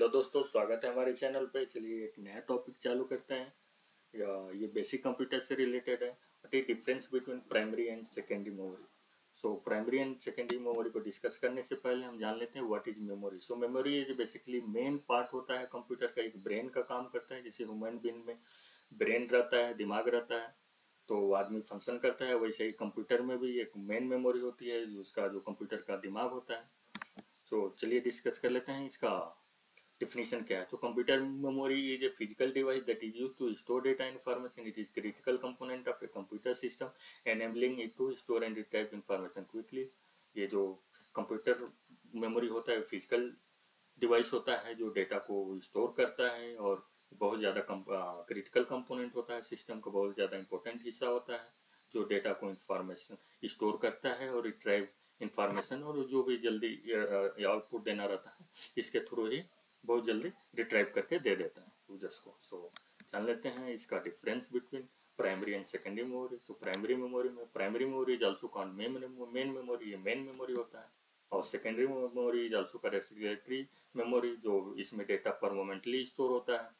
Hello दोस्तों, स्वागत है हमारे चैनल पे। चलिए एक नया टॉपिक चालू करते हैं। ये बेसिक कंप्यूटर से रिलेटेड है। What is difference between primary and secondary memory. So primary and secondary memory को डिस्कस करने से पहले हम जान लेते हैं what is memory. So memory is basically main part होता है कंप्यूटर का, एक ब्रेन का काम करता है। जैसे ह्यूमन बीइंग में ब्रेन रहता है, दिमाग रहता है, तो आदमी फंक्शन करता है, वैसे ही कंप्यूटर में भी एक मेन मेमोरी होती है, उसका जो कंप्यूटर का दिमाग होता है। तो चलिए डिस्कस कर लेते हैं इसका definition क्या है। तो computer memory is a physical device that is used to store data information. It is critical component of a computer system enabling it to store and retrieve information quickly. ये जो computer memory होता है physical device होता है जो data को store करता है, और बहुत ज़्यादा क्रिटिकल कंपोनेंट होता है, सिस्टम का बहुत ज़्यादा इंपॉर्टेंट हिस्सा होता है जो डेटा को इंफॉर्मेशन स्टोर करता है और रिट्रीव इंफॉर्मेशन, और जो भी जल्दी आउटपुट देना रहता है इसके थ्रू ही बहुत जल्दी रिट्राइव करके दे देता है यूजर्स को। सो जान लेते हैं इसका difference between primary and secondary memory. So primary memory में primary memory is also called main memory, ये मेन मेमोरी होता है। और secondary memory is also called respiratory memory, जो इसमें डेटा परमानेंटली स्टोर होता है।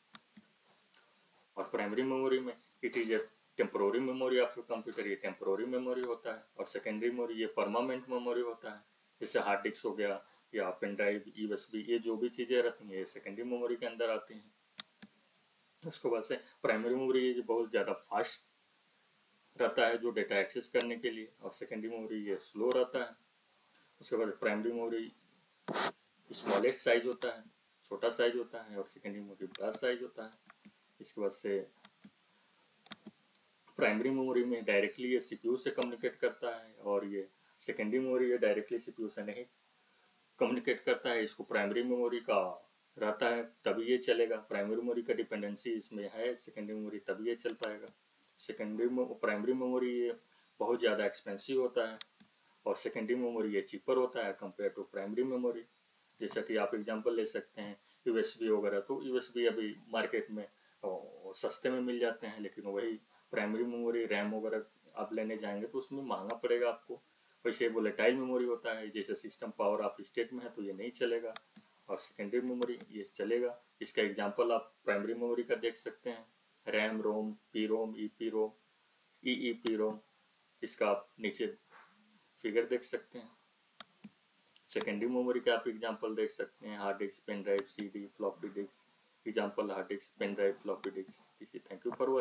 और प्राइमरी मेमोरी में it is a temporary memory of computer, ये टेम्पोररी मेमोरी होता है। और सेकेंडरी मेमोरी ये परमानेंट मेमोरी होता है, जैसे हार्ड डिस्क हो गया या पेन ड्राइव, यूएसबी, ये जो भी चीज़ें रहती हैं ये सेकेंडरी मेमोरी के अंदर आती हैं। उसके बाद से प्राइमरी मेमोरी बहुत ज़्यादा फास्ट रहता है जो डेटा एक्सेस करने के लिए, और सेकेंडरी मेमोरी ये स्लो रहता है। उसके बाद प्राइमरी मेमोरी स्मॉलेस्ट साइज होता है, छोटा साइज होता है, और सेकेंडरी मेमोरी बड़ा साइज होता है। इसके बाद से प्राइमरी मेमोरी में डायरेक्टली ये सीपीयू से कम्युनिकेट करता है, और ये सेकेंडरी मेमोरी ये डायरेक्टली सीपीयू से नहीं कम्युनिकेट करता है। इसको प्राइमरी मेमोरी का रहता है तभी ये चलेगा, प्राइमरी मेमोरी का डिपेंडेंसी इसमें है, सेकेंडरी मेमोरी तभी ये चल पाएगा। प्राइमरी मेमोरी ये बहुत ज़्यादा एक्सपेंसिव होता है, और सेकेंडरी मेमोरी ये चीपर होता है कंपेयर टू प्राइमरी मेमोरी। जैसा कि आप एग्जांपल ले सकते हैं यूएसबी वगैरह, तो यूएसबी अभी मार्केट में सस्ते में मिल जाते हैं, लेकिन वही प्राइमरी मेमोरी रैम वगैरह आप लेने जाएंगे तो उसमें महंगा पड़ेगा आपको। वैसे वोलेटाइल मेमोरी होता है, जैसे सिस्टम पावर ऑफ स्टेट में है तो ये नहीं चलेगा, और सेकेंडरी मेमोरी ये चलेगा। इसका एग्जांपल आप प्राइमरी मेमोरी का देख सकते हैं, RAM ROM, P ROM, E P ROM, E P ROM, इसका आप नीचे फिगर देख सकते हैं। सेकेंडरी मेमोरी का आप एग्जांपल देख सकते हैं, hard disk, pen drive, CD, floppy disk. Example hard disk, pen drive, floppy disk. Thank you for watching.